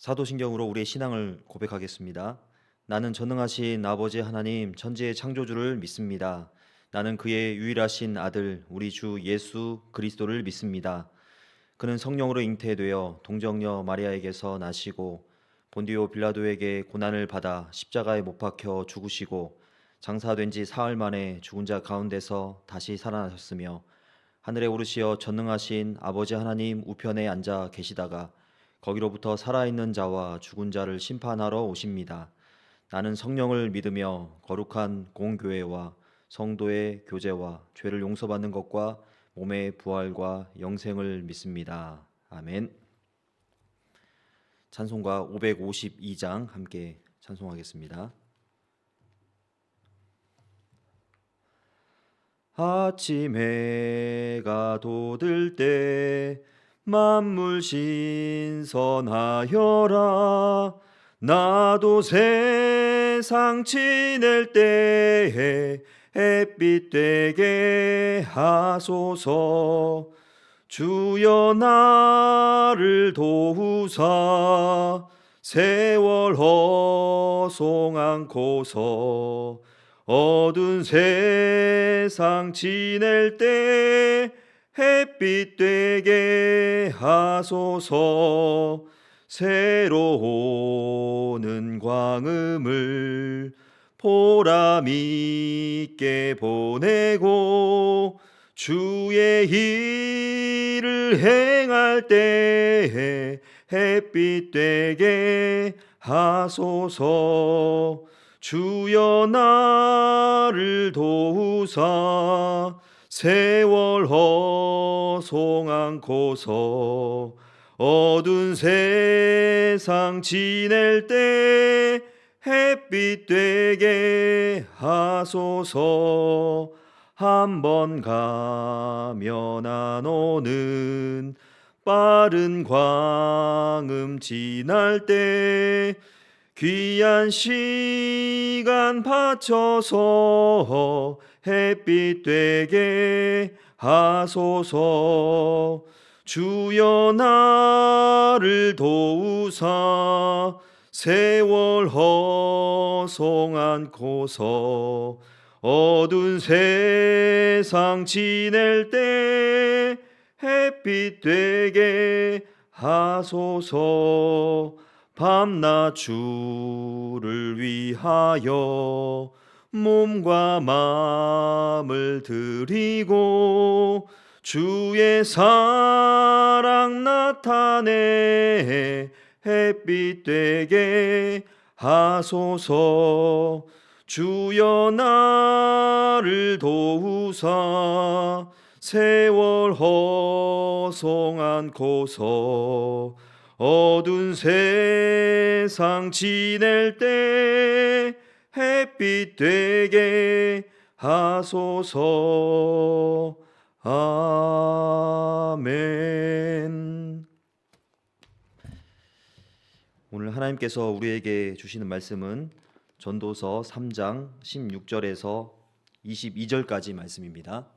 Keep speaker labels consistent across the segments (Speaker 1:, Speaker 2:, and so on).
Speaker 1: 사도신경으로 우리의 신앙을 고백하겠습니다. 나는 전능하신 아버지 하나님 천지의 창조주를 믿습니다. 나는 그의 유일하신 아들 우리 주 예수 그리스도를 믿습니다. 그는 성령으로 잉태되어 동정녀 마리아에게서 나시고 본디오 빌라도에게 고난을 받아 십자가에 못 박혀 죽으시고 장사된 지 사흘 만에 죽은 자 가운데서 다시 살아나셨으며 하늘에 오르시어 전능하신 아버지 하나님 우편에 앉아 계시다가 거기로부터 살아있는 자와 죽은 자를 심판하러 오십니다. 나는 성령을 믿으며 거룩한 공교회와 성도의 교제와 죄를 용서받는 것과 몸의 부활과 영생을 믿습니다. 아멘. 찬송가 552장 함께 찬송하겠습니다. 아침 해가 돋을 때 만물 신선하여라. 나도 세상 지낼 때에 햇빛 되게 하소서. 주여 나를 도우사 세월 허송 않고서 어두운 세상 지낼 때 햇빛 되게 하소서. 새로오는 광음을 보람 있게 보내고 주의 일을 행할 때에 햇빛 되게 하소서. 주여 나를 도우사 세월 허송 않고서 어두운 세상 지낼 때 햇빛 되게 하소서. 한번 가면 안 오는 빠른 광음 지날 때 귀한 시간 바쳐서 햇빛 되게 하소서. 주여 나를 도우사 세월 허송 않고서 어두운 세상 지낼 때 햇빛 되게 하소서. 밤낮 주를 위하여 몸과 마음을 드리고 주의 사랑 나타내 햇빛 되게 하소서. 주여 나를 도우사 세월 허송 않고서 어두운 세상 지낼 때 햇빛 되게 하소서. 아멘. 오늘 하나님께서 우리에게 주시는 말씀은 전도서 3장 16절에서 22절까지 말씀입니다.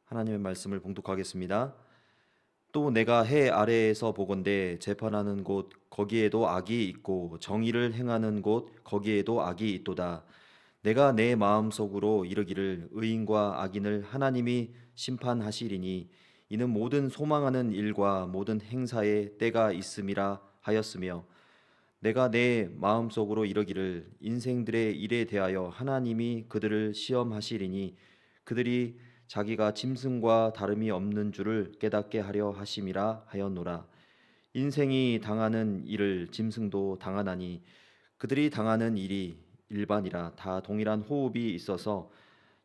Speaker 1: 하나님의 말씀을 봉독하겠습니다. 또 내가 해 아래에서 보건대 재판하는 곳 거기에도 악이 있고 정의를 행하는 곳 거기에도 악이 있도다. 내가 내 마음속으로 이르기를 의인과 악인을 하나님이 심판하시리니 이는 모든 소망하는 일과 모든 행사에 때가 있음이라 하였으며 내가 내 마음속으로 이르기를 인생들의 일에 대하여 하나님이 그들을 시험하시리니 그들이 자기가 짐승과 다름이 없는 줄을 깨닫게 하려 하심이라 하였노라. 인생이 당하는 일을 짐승도 당하나니 그들이 당하는 일이 일반이라. 다 동일한 호흡이 있어서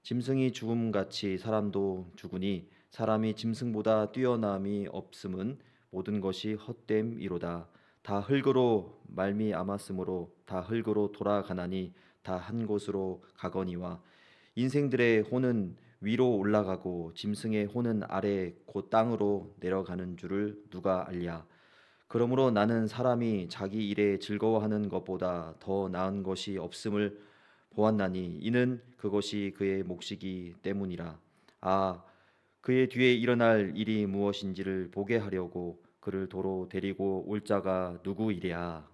Speaker 1: 짐승이 죽음같이 사람도 죽으니 사람이 짐승보다 뛰어남이 없음은 모든 것이 헛됨이로다. 다 흙으로 말미암았으므로 다 흙으로 돌아가나니 다 한 곳으로 가거니와 인생들의 혼은 위로 올라가고 짐승의 혼은 아래 곧 땅으로 내려가는 줄을 누가 알랴. 그러므로 나는 사람이 자기 일에 즐거워하는 것보다 더 나은 것이 없음을 보았나니 이는 그것이 그의 몫이기 때문이라. 아, 그의 뒤에 일어날 일이 무엇인지를 보게 하려고 그를 도로 데리고 올 자가 누구이랴.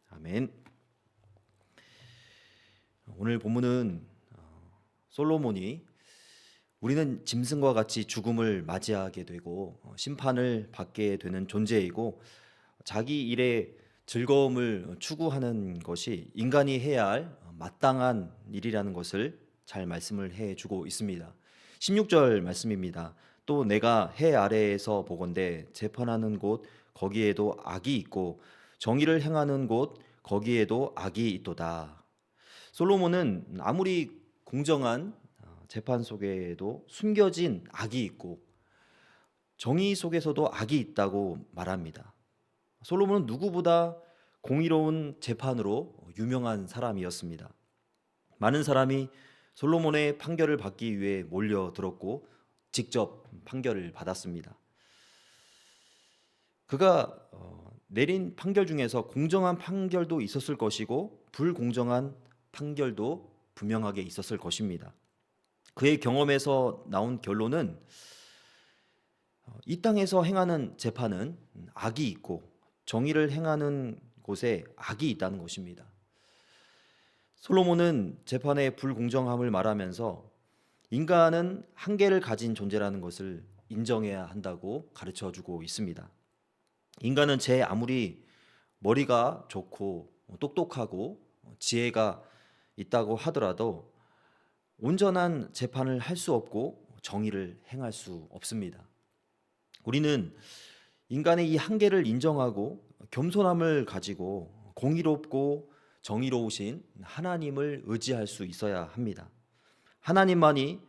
Speaker 1: 아멘. 오늘 본문은 솔로몬이 우리는 짐승과 같이 죽음을 맞이하게 되고 심판을 받게 되는 존재이고, 자기 일의 즐거움을 추구하는 것이 인간이 해야 할 마땅한 일이라는 것을 잘 말씀을 해주고 있습니다. 16절 말씀입니다. 또 내가 해 아래에서 보건대 재판하는 곳 거기에도 악이 있고 정의를 행하는 곳 거기에도 악이 있도다. 솔로몬은 아무리 공정한 재판 속에도 숨겨진 악이 있고 정의 속에서도 악이 있다고 말합니다. 솔로몬은 누구보다 공의로운 재판으로 유명한 사람이었습니다. 많은 사람이 솔로몬의 판결을 받기 위해 몰려들었고 직접 판결을 받았습니다. 그가 내린 판결 중에서 공정한 판결도 있었을 것이고 불공정한 판결도 분명하게 있었을 것입니다. 그의 경험에서 나온 결론은 이 땅에서 행하는 재판은 악이 있고 정의를 행하는 곳에 악이 있다는 것입니다. 솔로몬은 재판의 불공정함을 말하면서 인간은 한계를 가진 존재라는 것을 인정해야 한다고 가르쳐주고 있습니다. 인간은 제 아무리 머리가 좋고 똑똑하고 지혜가 있다고 하더라도 온전한 재판을 할 수 없고 정의를 행할 수 없습니다. 우리는 인간의 이 한계를 인정하고 겸손함을 가지고 공의롭고 정의로우신 하나님을 의지할 수 있어야 합니다. 하나님만이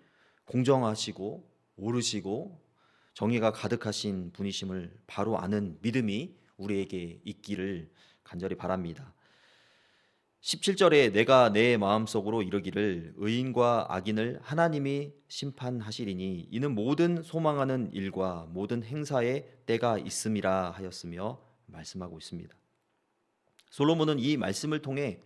Speaker 1: 공정하시고 옳으시고 정의가 가득하신 분이심을 바로 아는 믿음이 우리에게 있기를 간절히 바랍니다. 17절에 내가 내 마음속으로 이르기를 의인과 악인을 하나님이 심판하시리니 이는 모든 소망하는 일과 모든 행사에 때가 있음이라 하였으며 말씀하고 있습니다. 솔로몬은 이 말씀을 통해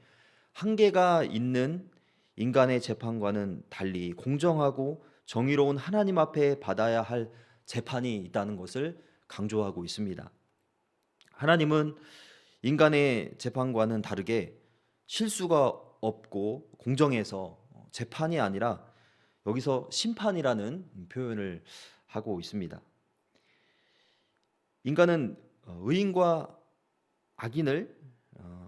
Speaker 1: 한계가 있는 인간의 재판과는 달리 공정하고 정의로운 하나님 앞에 받아야 할 재판이 있다는 것을 강조하고 있습니다. 하나님은 인간의 재판과는 다르게 실수가 없고 공정해서 재판이 아니라 여기서 심판이라는 표현을 하고 있습니다. 인간은 의인과 악인을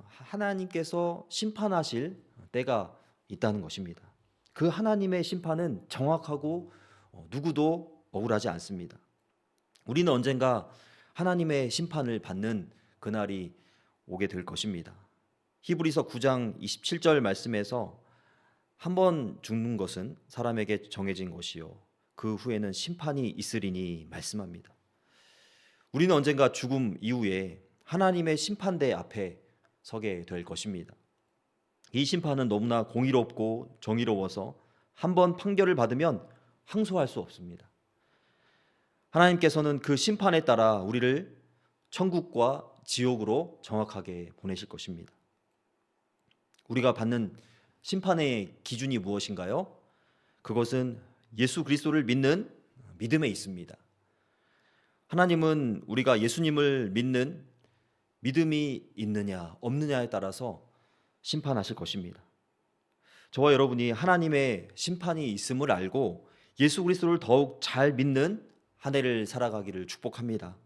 Speaker 1: 하나님께서 심판하실 때가 있다는 것입니다. 그 하나님의 심판은 정확하고 누구도 억울하지 않습니다. 우리는 언젠가 하나님의 심판을 받는 그날이 오게 될 것입니다. 히브리서 9장 27절 말씀에서 한 번 죽는 것은 사람에게 정해진 것이요 그 후에는 심판이 있으리니 말씀합니다. 우리는 언젠가 죽음 이후에 하나님의 심판대 앞에 서게 될 것입니다. 이 심판은 너무나 공의롭고 정의로워서 한 번 판결을 받으면 항소할 수 없습니다. 하나님께서는 그 심판에 따라 우리를 천국과 지옥으로 정확하게 보내실 것입니다. 우리가 받는 심판의 기준이 무엇인가요? 그것은 예수 그리스도를 믿는 믿음에 있습니다. 하나님은 우리가 예수님을 믿는 믿음이 있느냐 없느냐에 따라서 심판하실 것입니다. 저와 여러분이 하나님의 심판이 있음을 알고 예수 그리스도를 더욱 잘 믿는 한 해를 살아가기를 축복합니다.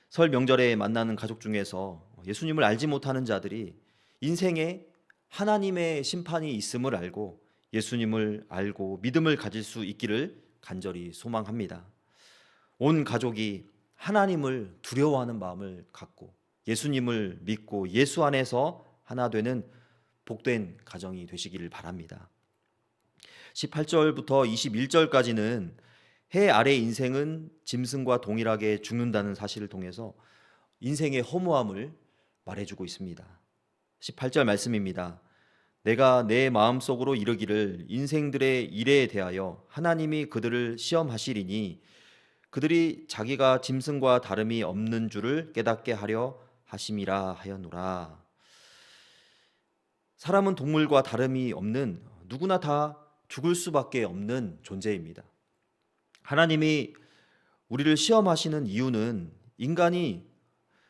Speaker 1: 설 명절에 만나는 가족 중에서 예수님을 알지 못하는 자들이 인생에 하나님의 심판이 있음을 알고 예수님을 알고 믿음을 가질 수 있기를 간절히 소망합니다. 온 가족이 하나님을 두려워하는 마음을 갖고 예수님을 믿고 예수 안에서 하나 되는 복된 가정이 되시기를 바랍니다. 18절부터 21절까지는 해 아래 인생은 짐승과 동일하게 죽는다는 사실을 통해서 인생의 허무함을 말해주고 있습니다. 18절 말씀입니다. 내가 내 마음속으로 이르기를 인생들의 일에 대하여 하나님이 그들을 시험하시리니 그들이 자기가 짐승과 다름이 없는 줄을 깨닫게 하려 하심이라 하였노라. 사람은 동물과 다름이 없는 누구나 다 죽을 수밖에 없는 존재입니다. 하나님이 우리를 시험하시는 이유는 인간이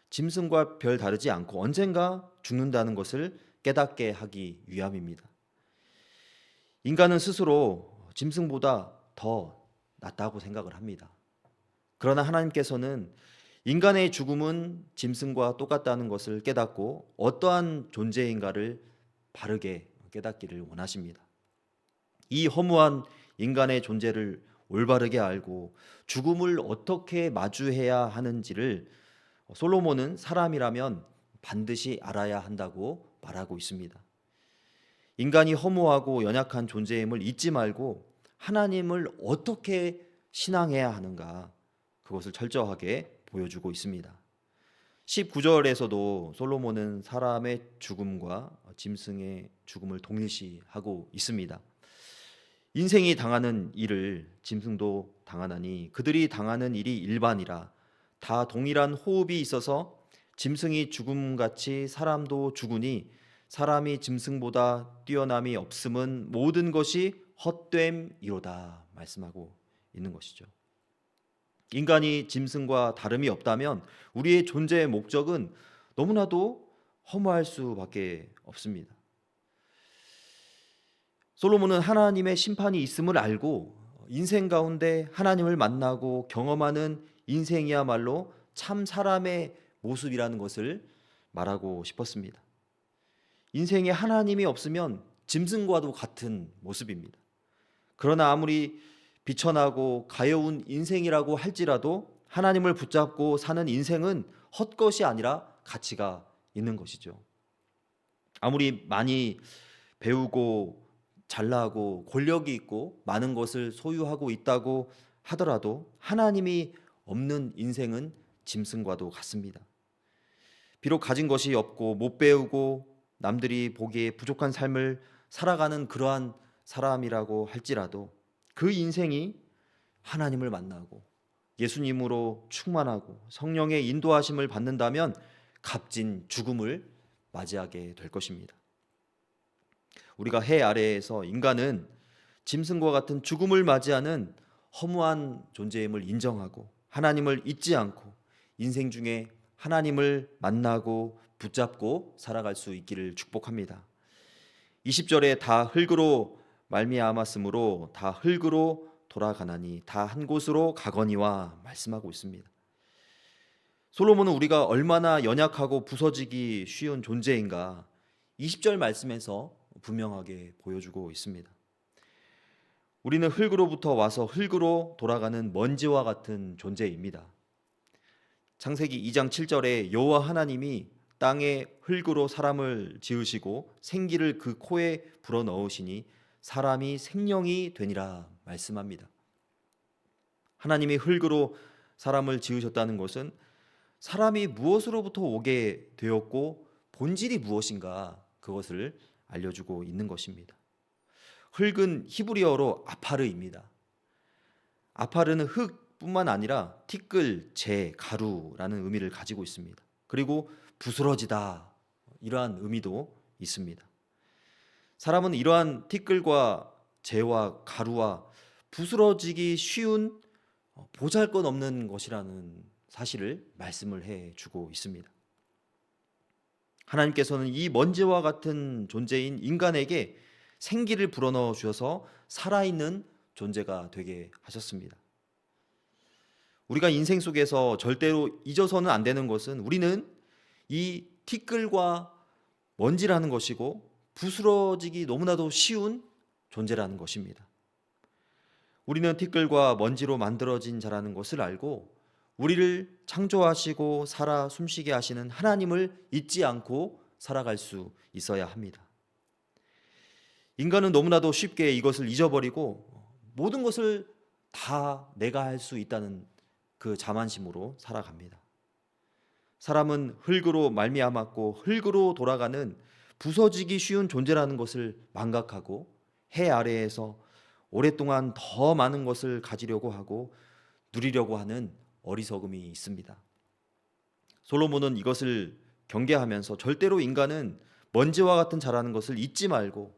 Speaker 1: 짐승과 별 다르지 않고 언젠가 죽는다는 것을 깨닫게 하기 위함입니다. 인간은 스스로 짐승보다 더 낫다고 생각을 합니다. 그러나 하나님께서는 인간의 죽음은 짐승과 똑같다는 것을 깨닫고 어떠한 존재인가를 바르게 깨닫기를 원하십니다. 이 허무한 인간의 존재를 올바르게 알고 죽음을 어떻게 마주해야 하는지를 솔로몬은 사람이라면 반드시 알아야 한다고 말하고 있습니다. 인간이 허무하고 연약한 존재임을 잊지 말고 하나님을 어떻게 신앙해야 하는가, 그것을 철저하게 보여주고 있습니다. 19절에서도 솔로몬은 사람의 죽음과 짐승의 죽음을 동일시하고 있습니다. 인생이 당하는 일을 짐승도 당하나니 그들이 당하는 일이 일반이라. 다 동일한 호흡이 있어서 짐승이 죽음같이 사람도 죽으니 사람이 짐승보다 뛰어남이 없음은 모든 것이 헛됨이로다 말씀하고 있는 것이죠. 인간이 짐승과 다름이 없다면 우리의 존재의 목적은 너무나도 허무할 수밖에 없습니다. 솔로몬은 하나님의 심판이 있음을 알고 인생 가운데 하나님을 만나고 경험하는 인생이야말로 참 사람의 모습이라는 것을 말하고 싶었습니다. 인생에 하나님이 없으면 짐승과도 같은 모습입니다. 그러나 아무리 비천하고 가여운 인생이라고 할지라도 하나님을 붙잡고 사는 인생은 헛것이 아니라 가치가 있는 것이죠. 아무리 많이 배우고 잘나고 권력이 있고 많은 것을 소유하고 있다고 하더라도 하나님이 없는 인생은 짐승과도 같습니다. 비록 가진 것이 없고 못 배우고 남들이 보기에 부족한 삶을 살아가는 그러한 사람이라고 할지라도 그 인생이 하나님을 만나고 예수님으로 충만하고 성령의 인도하심을 받는다면 값진 죽음을 맞이하게 될 것입니다. 우리가 해 아래에서 인간은 짐승과 같은 죽음을 맞이하는 허무한 존재임을 인정하고 하나님을 잊지 않고 인생 중에 하나님을 만나고 붙잡고 살아갈 수 있기를 축복합니다. 20절에 다 흙으로 말미암았으므로 다 흙으로 돌아가나니 다 한 곳으로 가거니와 말씀하고 있습니다. 솔로몬은 우리가 얼마나 연약하고 부서지기 쉬운 존재인가 20절 말씀에서 분명하게 보여주고 있습니다. 우리는 흙으로부터 와서 흙으로 돌아가는 먼지와 같은 존재입니다. 창세기 2장 7절에 여호와 하나님이 땅에 흙으로 사람을 지으시고 생기를 그 코에 불어넣으시니 사람이 생명이 되니라 말씀합니다. 하나님이 흙으로 사람을 지으셨다는 것은 사람이 무엇으로부터 오게 되었고 본질이 무엇인가 그것을 알려주고 있는 것입니다. 흙은 히브리어로 아파르입니다. 아파르는 흙뿐만 아니라 티끌, 재, 가루라는 의미를 가지고 있습니다. 그리고 부스러지다 이러한 의미도 있습니다. 사람은 이러한 티끌과 재와 가루와 부스러지기 쉬운 보잘것없는 것이라는 사실을 말씀을 해주고 있습니다. 하나님께서는 이 먼지와 같은 존재인 인간에게 생기를 불어넣어 주셔서 살아있는 존재가 되게 하셨습니다. 우리가 인생 속에서 절대로 잊어서는 안 되는 것은 우리는 이 티끌과 먼지라는 것이고 부스러지기 너무나도 쉬운 존재라는 것입니다. 우리는 티끌과 먼지로 만들어진 자라는 것을 알고 우리를 창조하시고 살아 숨쉬게 하시는 하나님을 잊지 않고 살아갈 수 있어야 합니다. 인간은 너무나도 쉽게 이것을 잊어버리고 모든 것을 다 내가 할 수 있다는 그 자만심으로 살아갑니다. 사람은 흙으로 말미암았고 흙으로 돌아가는 부서지기 쉬운 존재라는 것을 망각하고 해 아래에서 오랫동안 더 많은 것을 가지려고 하고 누리려고 하는 어리석음이 있습니다. 솔로몬은 이것을 경계하면서 절대로 인간은 먼지와 같은 자라는 것을 잊지 말고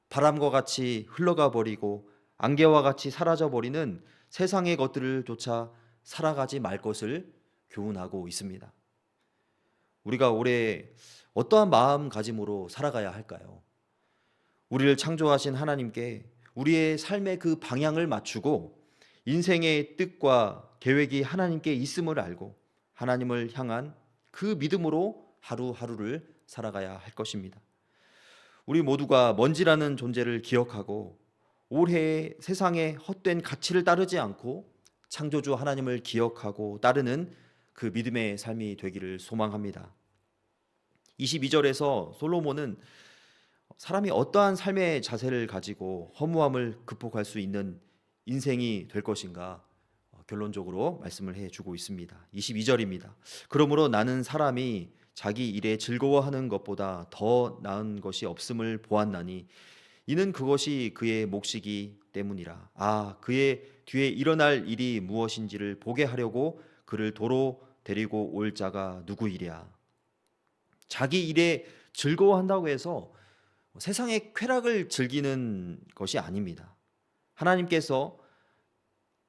Speaker 1: 바람과 같이 흘러가 버리고 안개와 같이 사라져 버리는 세상의 것들을 조차 살아가지 말 것을 교훈하고 있습니다. 우리가 올해 어떠한 마음가짐으로 살아가야 할까요? 우리를 창조하신 하나님께 우리의 삶의 그 방향을 맞추고 인생의 뜻과 계획이 하나님께 있음을 알고 하나님을 향한 그 믿음으로 하루하루를 살아가야 할 것입니다. 우리 모두가 먼지라는 존재를 기억하고 올해 세상의 헛된 가치를 따르지 않고 창조주 하나님을 기억하고 따르는 그 믿음의 삶이 되기를 소망합니다. 22절에서 솔로몬은 사람이 어떠한 삶의 자세를 가지고 허무함을 극복할 수 있는 인생이 될 것인가 결론적으로 말씀을 해주고 있습니다. 22절입니다. 그러므로 나는 사람이 자기 일에 즐거워하는 것보다 더 나은 것이 없음을 보았나니 이는 그것이 그의 몫이기 때문이라. 그의 뒤에 일어날 일이 무엇인지를 보게 하려고 그를 도로 데리고 올 자가 누구이랴. 자기 일에 즐거워한다고 해서 세상의 쾌락을 즐기는 것이 아닙니다. 하나님께서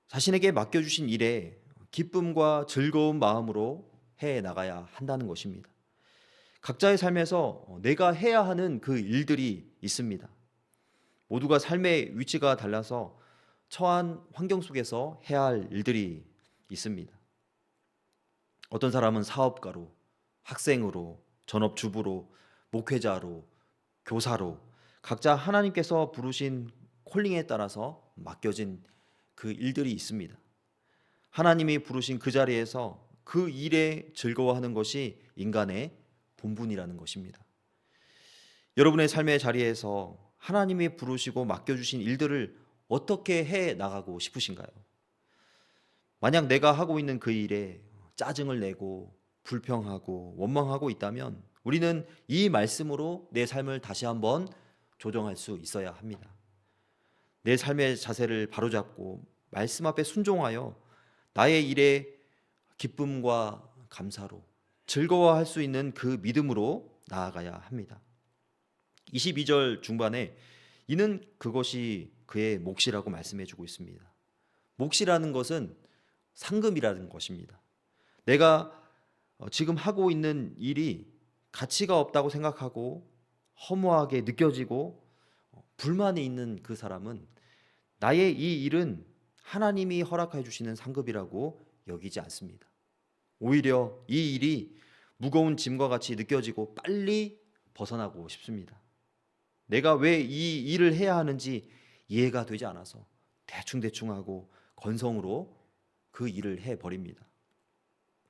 Speaker 1: 자신에게 맡겨주신 일에 기쁨과 즐거운 마음으로 해 나가야 한다는 것입니다. 각자의 삶에서 내가 해야 하는 그 일들이 있습니다. 모두가 삶의 위치가 달라서 처한 환경 속에서 해야 할 일들이 있습니다. 어떤 사람은 사업가로, 학생으로, 전업주부로, 목회자로, 교사로 각자 하나님께서 부르신 콜링에 따라서 맡겨진 그 일들이 있습니다. 하나님이 부르신 그 자리에서 그 일에 즐거워하는 것이 인간의 본분이라는 것입니다. 여러분의 삶의 자리에서 하나님이 부르시고 맡겨주신 일들을 어떻게 해 나가고 싶으신가요? 만약 내가 하고 있는 그 일에 짜증을 내고 불평하고 원망하고 있다면 우리는 이 말씀으로 내 삶을 다시 한번 조정할 수 있어야 합니다. 내 삶의 자세를 바로잡고 말씀 앞에 순종하여 나의 일에 기쁨과 감사로 즐거워할 수 있는 그 믿음으로 나아가야 합니다. 22절 중반에 이는 그것이 그의 몫이라고 말씀해주고 있습니다. 몫이라는 것은 상급이라는 것입니다. 내가 지금 하고 있는 일이 가치가 없다고 생각하고 허무하게 느껴지고 불만이 있는 그 사람은 나의 이 일은 하나님이 허락해 주시는 상급이라고 여기지 않습니다. 오히려 이 일이 무거운 짐과 같이 느껴지고 빨리 벗어나고 싶습니다. 내가 왜 이 일을 해야 하는지 이해가 되지 않아서 대충대충하고 건성으로 그 일을 해버립니다.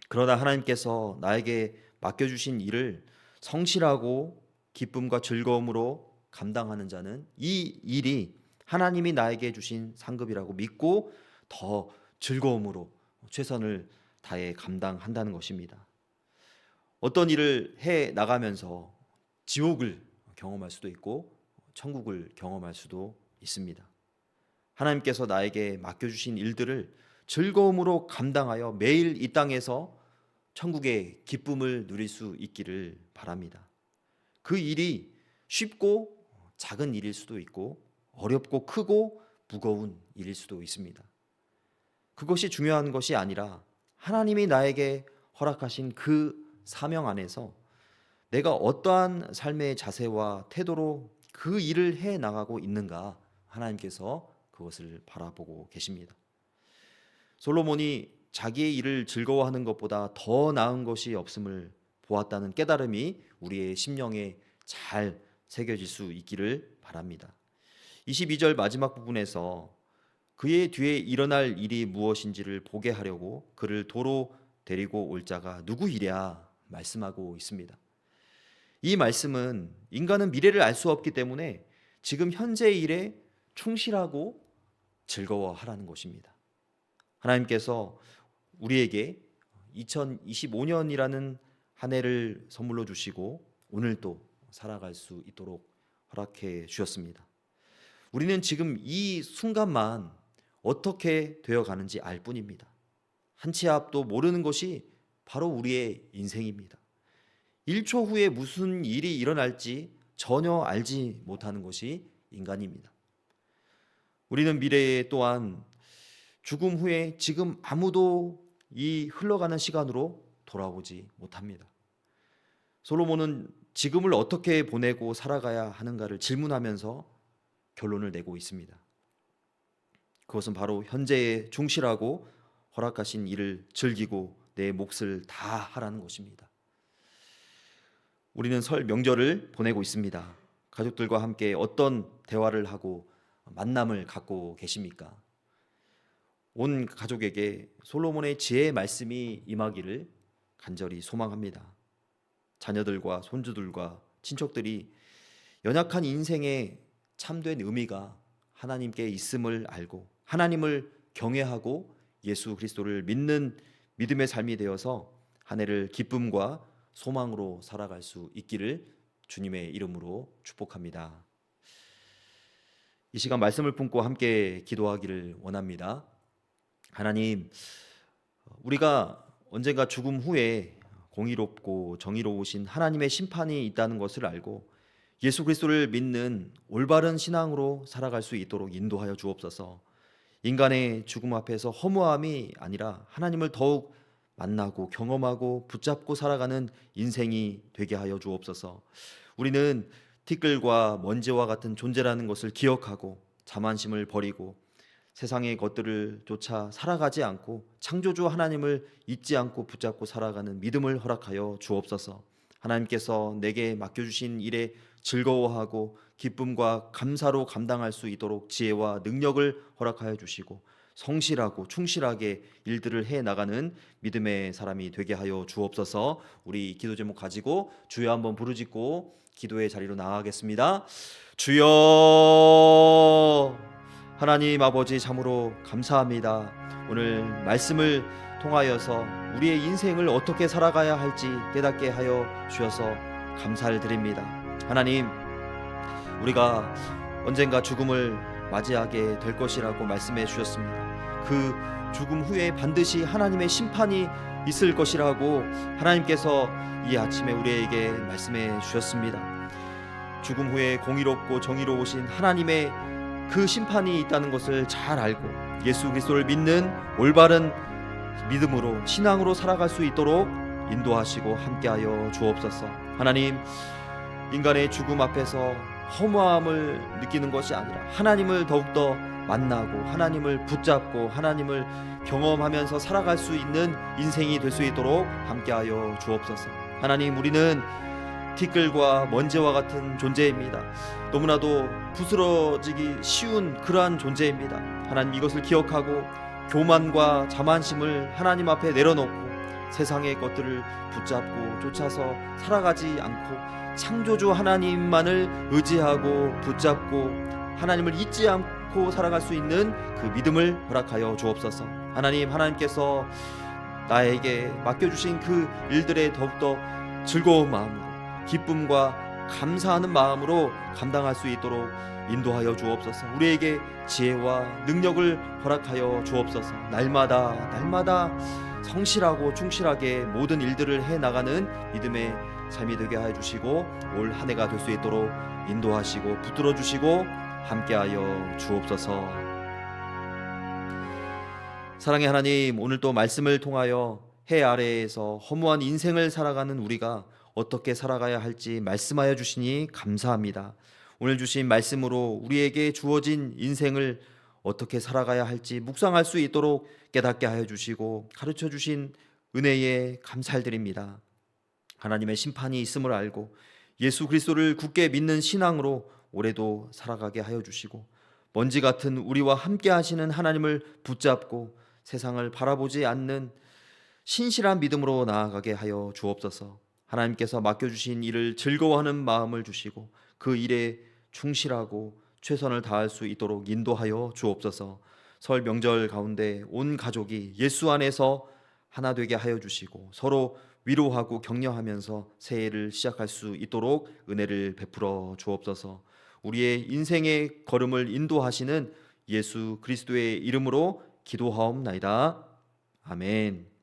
Speaker 1: 그러나 하나님께서 나에게 맡겨주신 일을 성실하고 기쁨과 즐거움으로 감당하는 자는 이 일이 하나님이 나에게 주신 상급이라고 믿고 더 즐거움으로 최선을 다해 감당한다는 것입니다. 어떤 일을 해 나가면서 지옥을 경험할 수도 있고 천국을 경험할 수도 있습니다. 하나님께서 나에게 맡겨주신 일들을 즐거움으로 감당하여 매일 이 땅에서 천국의 기쁨을 누릴 수 있기를 바랍니다. 그 일이 쉽고 작은 일일 수도 있고 어렵고 크고 무거운 일일 수도 있습니다. 그것이 중요한 것이 아니라 하나님이 나에게 허락하신 그 사명 안에서 내가 어떠한 삶의 자세와 태도로 그 일을 해 나가고 있는가 하나님께서 그것을 바라보고 계십니다. 솔로몬이 자기의 일을 즐거워하는 것보다 더 나은 것이 없음을 보았다는 깨달음이 우리의 심령에 잘 새겨질 수 있기를 바랍니다. 22절 마지막 부분에서 그의 뒤에 일어날 일이 무엇인지를 보게 하려고 그를 도로 데리고 올 자가 누구이랴 말씀하고 있습니다. 이 말씀은 인간은 미래를 알 수 없기 때문에 지금 현재의 일에 충실하고 즐거워하라는 것입니다. 하나님께서 우리에게 2025년이라는 한 해를 선물로 주시고 오늘도 살아갈 수 있도록 허락해 주셨습니다. 우리는 지금 이 순간만 어떻게 되어가는지 알 뿐입니다. 한 치 앞도 모르는 것이 바로 우리의 인생입니다. 1초 후에 무슨 일이 일어날지 전혀 알지 못하는 것이 인간입니다. 우리는 미래에 또한 죽음 후에 지금 아무도 이 흘러가는 시간으로 돌아오지 못합니다. 솔로몬은 지금을 어떻게 보내고 살아가야 하는가를 질문하면서 결론을 내고 있습니다. 그것은 바로 현재에 충실하고 허락하신 일을 즐기고 내 몫을 다하라는 것입니다. 우리는 설 명절을 보내고 있습니다. 가족들과 함께 어떤 대화를 하고 만남을 갖고 계십니까? 온 가족에게 솔로몬의 지혜의 말씀이 임하기를 간절히 소망합니다. 자녀들과 손주들과 친척들이 연약한 인생의 참된 의미가 하나님께 있음을 알고 하나님을 경외하고 예수 그리스도를 믿는 믿음의 삶이 되어서 한 해를 기쁨과 소망으로 살아갈 수 있기를 주님의 이름으로 축복합니다. 이 시간 말씀을 품고 함께 기도하기를 원합니다. 하나님, 우리가 언젠가 죽음 후에 공의롭고 정의로우신 하나님의 심판이 있다는 것을 알고 예수 그리스도를 믿는 올바른 신앙으로 살아갈 수 있도록 인도하여 주옵소서. 인간의 죽음 앞에서 허무함이 아니라 하나님을 더욱 만나고 경험하고 붙잡고 살아가는 인생이 되게 하여 주옵소서. 우리는 티끌과 먼지와 같은 존재라는 것을 기억하고 자만심을 버리고 세상의 것들을 쫓아 살아가지 않고 창조주 하나님을 잊지 않고 붙잡고 살아가는 믿음을 허락하여 주옵소서. 하나님께서 내게 맡겨주신 일에 즐거워하고 기쁨과 감사로 감당할 수 있도록 지혜와 능력을 허락하여 주시고 성실하고 충실하게 일들을 해나가는 믿음의 사람이 되게 하여 주옵소서. 우리 기도 제목 가지고 주여 한번 부르짖고 기도의 자리로 나아가겠습니다. 주여, 하나님 아버지 참으로 감사합니다. 오늘 말씀을 통하여서 우리의 인생을 어떻게 살아가야 할지 깨닫게 하여 주셔서 감사를 드립니다. 하나님, 우리가 언젠가 죽음을 맞이하게 될 것이라고 말씀해 주셨습니다. 그 죽음 후에 반드시 하나님의 심판이 있을 것이라고 하나님께서 이 아침에 우리에게 말씀해 주셨습니다. 죽음 후에 공의롭고 정의로우신 하나님의 그 심판이 있다는 것을 잘 알고 예수 그리스도를 믿는 올바른 믿음으로 신앙으로 살아갈 수 있도록 인도하시고 함께하여 주옵소서. 하나님, 인간의 죽음 앞에서 허무함을 느끼는 것이 아니라 하나님을 더욱더 만나고 하나님을 붙잡고 하나님을 경험하면서 살아갈 수 있는 인생이 될 수 있도록 함께하여 주옵소서. 하나님, 우리는 티끌과 먼지와 같은 존재입니다. 너무나도 부스러지기 쉬운 그러한 존재입니다. 하나님, 이것을 기억하고 교만과 자만심을 하나님 앞에 내려놓고 세상의 것들을 붙잡고 쫓아서 살아가지 않고 창조주 하나님만을 의지하고 붙잡고 하나님을 잊지 않고 살아갈 수 있는 그 믿음을 허락하여 주옵소서. 하나님, 하나님께서 나에게 맡겨주신 그 일들에 더욱더 즐거운 마음으로 기쁨과 감사하는 마음으로 감당할 수 있도록 인도하여 주옵소서. 우리에게 지혜와 능력을 허락하여 주옵소서. 날마다 성실하고 충실하게 모든 일들을 해나가는 믿음의 삶이 되게 하여 주시고 올 한 해가 될 수 있도록 인도하시고 붙들어 주시고 함께하여 주옵소서. 사랑의 하나님, 오늘 또 말씀을 통하여 해 아래에서 허무한 인생을 살아가는 우리가 어떻게 살아가야 할지 말씀하여 주시니 감사합니다. 오늘 주신 말씀으로 우리에게 주어진 인생을 어떻게 살아가야 할지 묵상할 수 있도록 깨닫게 하여 주시고 가르쳐 주신 은혜에 감사드립니다. 하나님의 심판이 있음을 알고 예수 그리스도를 굳게 믿는 신앙으로 올해도 살아가게 하여 주시고 먼지 같은 우리와 함께 하시는 하나님을 붙잡고 세상을 바라보지 않는 신실한 믿음으로 나아가게 하여 주옵소서. 하나님께서 맡겨주신 일을 즐거워하는 마음을 주시고 그 일에 충실하고 최선을 다할 수 있도록 인도하여 주옵소서. 설 명절 가운데 온 가족이 예수 안에서 하나 되게 하여 주시고 서로 위로하고 격려하면서 새해를 시작할 수 있도록 은혜를 베풀어 주옵소서. 우리의 인생의 걸음을 인도하시는 예수 그리스도의 이름으로 기도하옵나이다. 아멘.